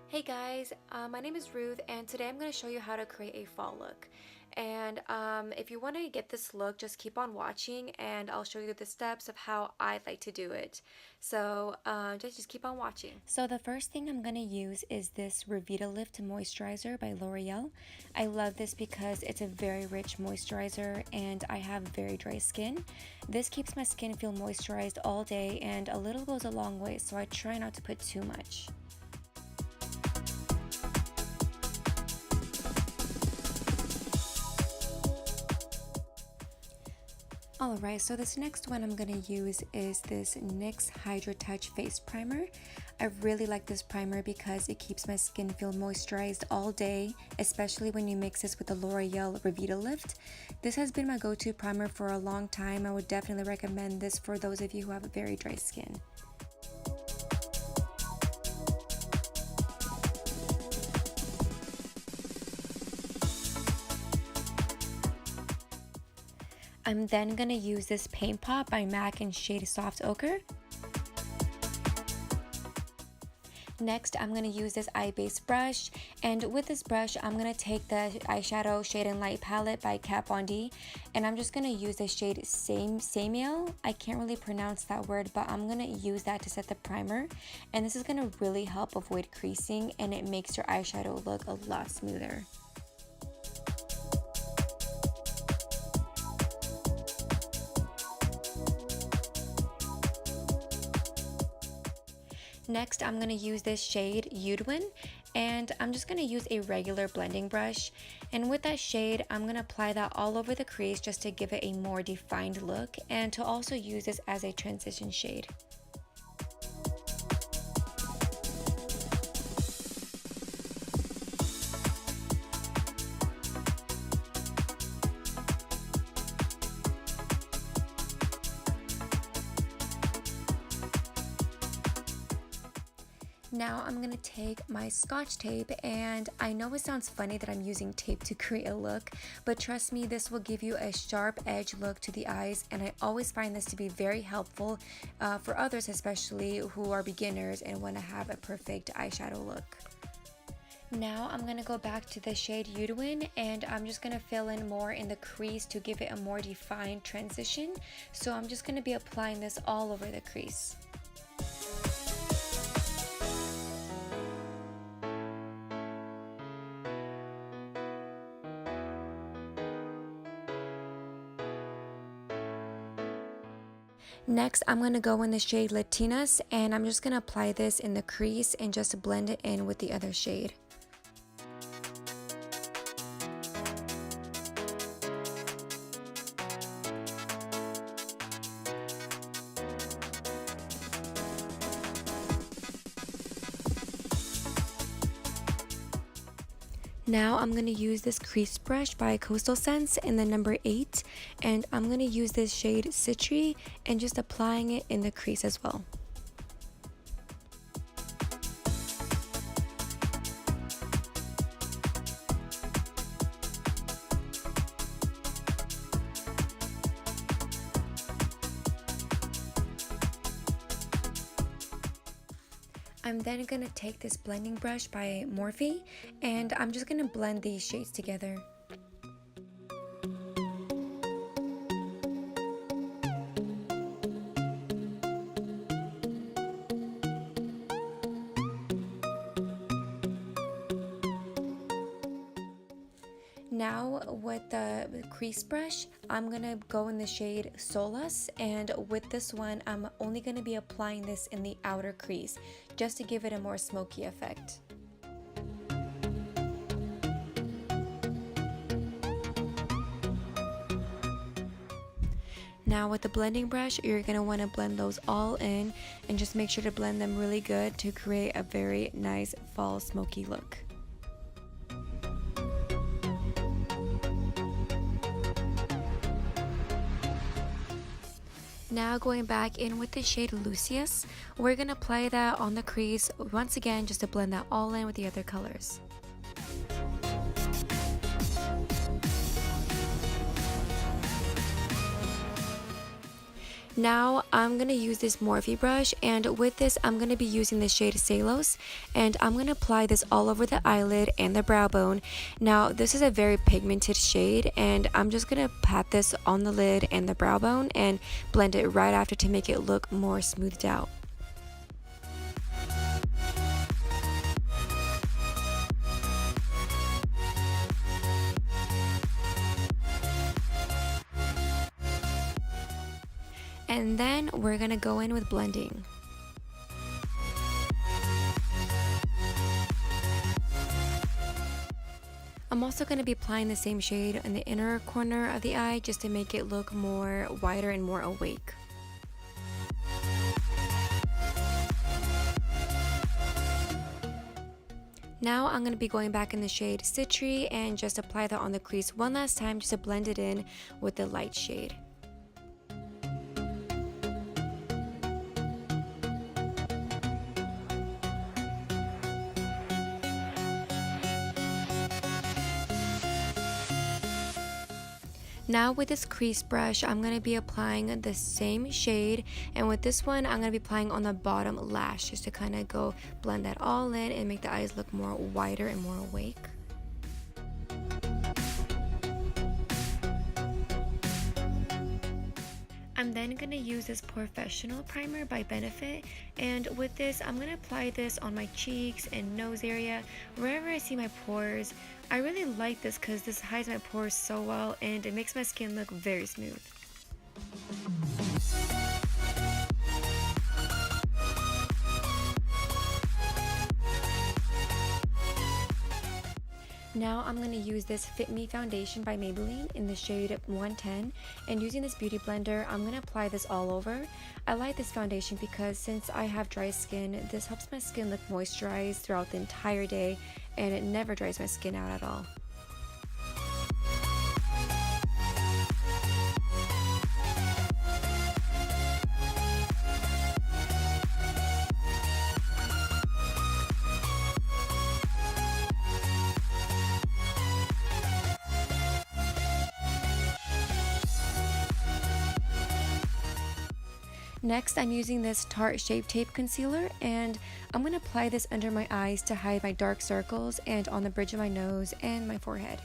Hey guys, my name is Ruth and today I'm going to show you how to create a fall look. And if you want to get this look, just keep on watching and I'll show you the steps of how I like to do it. So just keep on watching. So the first thing I'm going to use is this Revitalift Moisturizer by L'Oreal. I love this because it's a very rich moisturizer and I have very dry skin. This keeps my skin feel moisturized all day and a little goes a long way, so I try not to put too much. Alright, so this next one I'm going to use is this NYX Hydra Touch Face Primer. I really like this primer because it keeps my skin feel moisturized all day, especially when you mix this with the L'Oreal Revitalift. This has been my go-to primer for a long time. I would definitely recommend this for those of you who have a very dry skin. I'm then going to use this Paint Pot by MAC in shade Soft Ochre. Next, I'm going to use this eye base brush, and with this brush, I'm going to take the eyeshadow Shade and Light palette by Kat Von D, and I'm just going to use the shade Samiel. I can't really pronounce that word, but I'm going to use that to set the primer, and this is going to really help avoid creasing, and it makes your eyeshadow look a lot smoother. Next, I'm going to use this shade Udwin, and I'm just going to use a regular blending brush, and with that shade I'm going to apply that all over the crease just to give it a more defined look and to also use this as a transition shade. Now I'm going to take my Scotch tape, and I know it sounds funny that I'm using tape to create a look, but trust me, this will give you a sharp edge look to the eyes, and I always find this to be very helpful for others, especially who are beginners and want to have a perfect eyeshadow look. Now I'm going to go back to the shade Udwin, and I'm just going to fill in more in the crease to give it a more defined transition. So I'm just going to be applying this all over the crease. Next, I'm going to go in the shade Latinas, and I'm just going to apply this in the crease and just blend it in with the other shade. Now I'm going to use this crease brush by Coastal Scents in the number 8, and I'm going to use this shade Citry and just applying it in the crease as well. I'm then going to take this blending brush by Morphe, and I'm just going to blend these shades together. Now with the crease brush, I'm going to go in the shade Solace, and with this one I'm only going to be applying this in the outer crease just to give it a more smoky effect. Now with the blending brush, you're going to want to blend those all in and just make sure to blend them really good to create a very nice fall smoky look. Now going back in with the shade Lucius, we're going to apply that on the crease once again just to blend that all in with the other colors. Now I'm going to use this Morphe brush, and with this I'm going to be using the shade Salos, and I'm going to apply this all over the eyelid and the brow bone. Now this is a very pigmented shade, and I'm just going to pat this on the lid and the brow bone and blend it right after to make it look more smoothed out. And then we're going to go in with blending. I'm also going to be applying the same shade in the inner corner of the eye just to make it look more wider and more awake. Now I'm going to be going back in the shade Citry and just apply that on the crease one last time just to blend it in with the light shade. Now with this crease brush, I'm going to be applying the same shade, and with this one I'm going to be applying on the bottom lash just to kind of go blend that all in and make the eyes look more wider and more awake. I'm then going to use this Professional Primer by Benefit, and with this I'm going to apply this on my cheeks and nose area, wherever I see my pores. I really like this because this hides my pores so well and it makes my skin look very smooth. Now I'm going to use this Fit Me foundation by Maybelline in the shade 110, and using this beauty blender I'm going to apply this all over. I like this foundation because since I have dry skin, this helps my skin look moisturized throughout the entire day and it never dries my skin out at all. Next, I'm using this Tarte Shape Tape Concealer, and I'm going to apply this under my eyes to hide my dark circles and on the bridge of my nose and my forehead.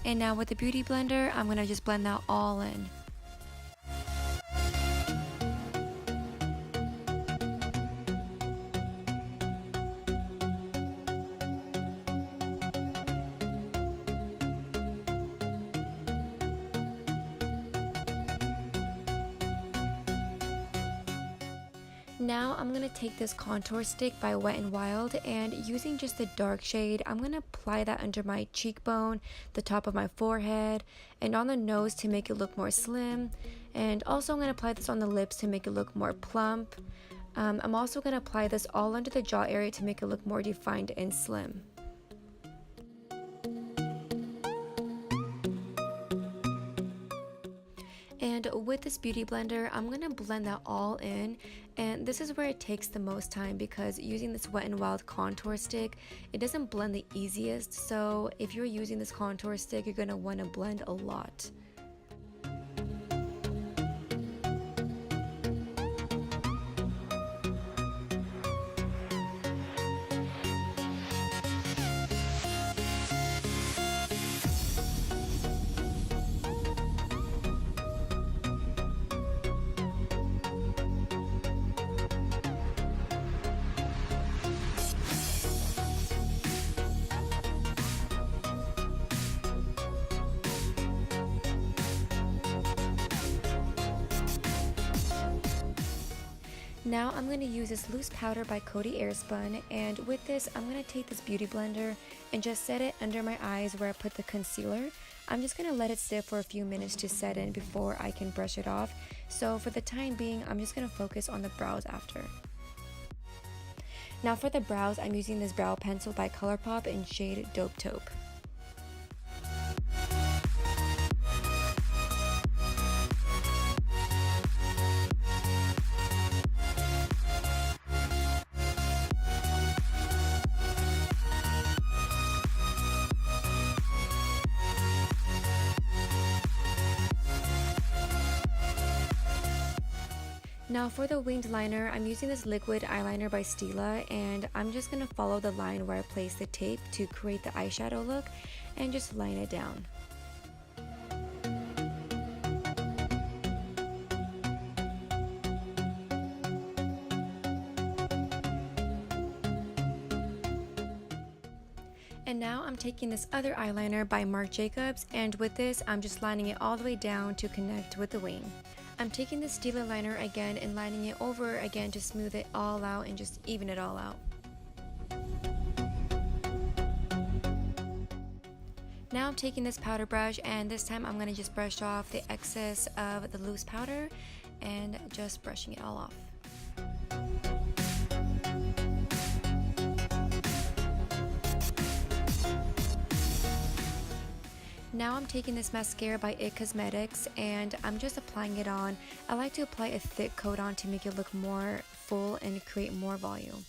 And now with the Beauty Blender, I'm going to just blend that all in. Now I'm going to take this contour stick by Wet n Wild, and using just the dark shade, I'm going to apply that under my cheekbone, the top of my forehead, and on the nose to make it look more slim. And also I'm going to apply this on the lips to make it look more plump. I'm also going to apply this all under the jaw area to make it look more defined and slim. And with this beauty blender, I'm going to blend that all in, and this is where it takes the most time because using this Wet n Wild contour stick, it doesn't blend the easiest, so if you're using this contour stick, you're going to want to blend a lot. Now I'm going to use this loose powder by Coty Airspun, and with this I'm going to take this beauty blender and just set it under my eyes where I put the concealer. I'm just going to let it sit for a few minutes to set in before I can brush it off, so for the time being I'm just going to focus on the brows after. Now for the brows, I'm using this brow pencil by ColourPop in shade Dope Taupe. Now for the winged liner, I'm using this liquid eyeliner by Stila, and I'm just going to follow the line where I place the tape to create the eyeshadow look and just line it down. And now I'm taking this other eyeliner by Marc Jacobs, and with this I'm just lining it all the way down to connect with the wing. I'm taking the Stila liner again and lining it over again to smooth it all out and just even it all out. Now I'm taking this powder brush, and this time I'm going to just brush off the excess of the loose powder and just brushing it all off. Now I'm taking this mascara by IT Cosmetics, and I'm just applying it on. I like to apply a thick coat on to make it look more full and create more volume.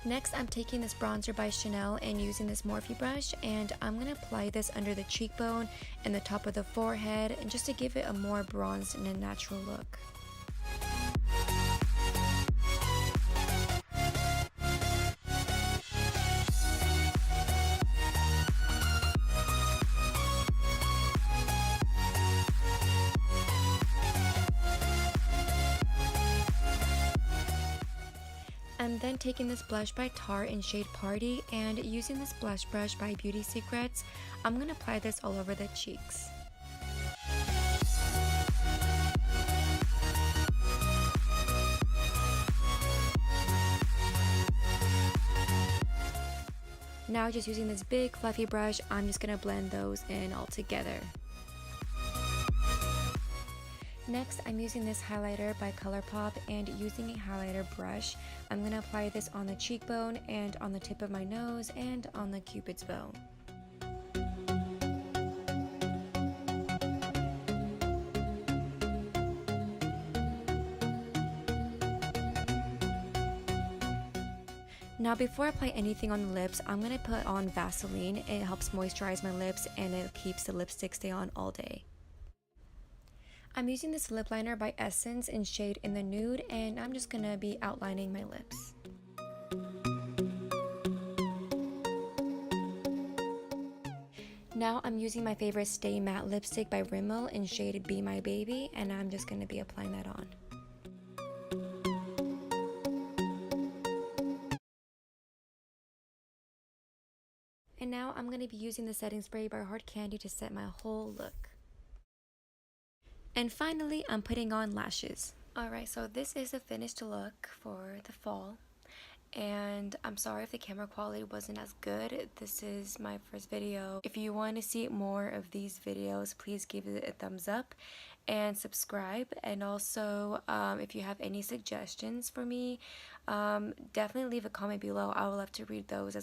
Next, I'm taking this bronzer by Chanel and using this Morphe brush, and I'm going to apply this under the cheekbone and the top of the forehead, and just to give it a more bronzed and a natural look. I'm then taking this blush by Tarte in shade Party, and using this blush brush by Beauty Secrets, I'm going to apply this all over the cheeks. Now just using this big fluffy brush, I'm just going to blend those in all together. Next, I'm using this highlighter by ColourPop, and using a highlighter brush, I'm going to apply this on the cheekbone and on the tip of my nose and on the cupid's bow. Now before I apply anything on the lips, I'm going to put on Vaseline. It helps moisturize my lips and it keeps the lipstick stay on all day. I'm using this lip liner by Essence in shade In the Nude, and I'm just going to be outlining my lips. Now I'm using my favorite Stay Matte lipstick by Rimmel in shade Be My Baby, and I'm just going to be applying that on. And now I'm going to be using the setting spray by Hard Candy to set my whole look. And finally, I'm putting on lashes. Alright, so this is the finished look for the fall. And I'm sorry if the camera quality wasn't as good. This is my first video. If you want to see more of these videos, please give it a thumbs up and subscribe. And also, if you have any suggestions for me, definitely leave a comment below. I would love to read those as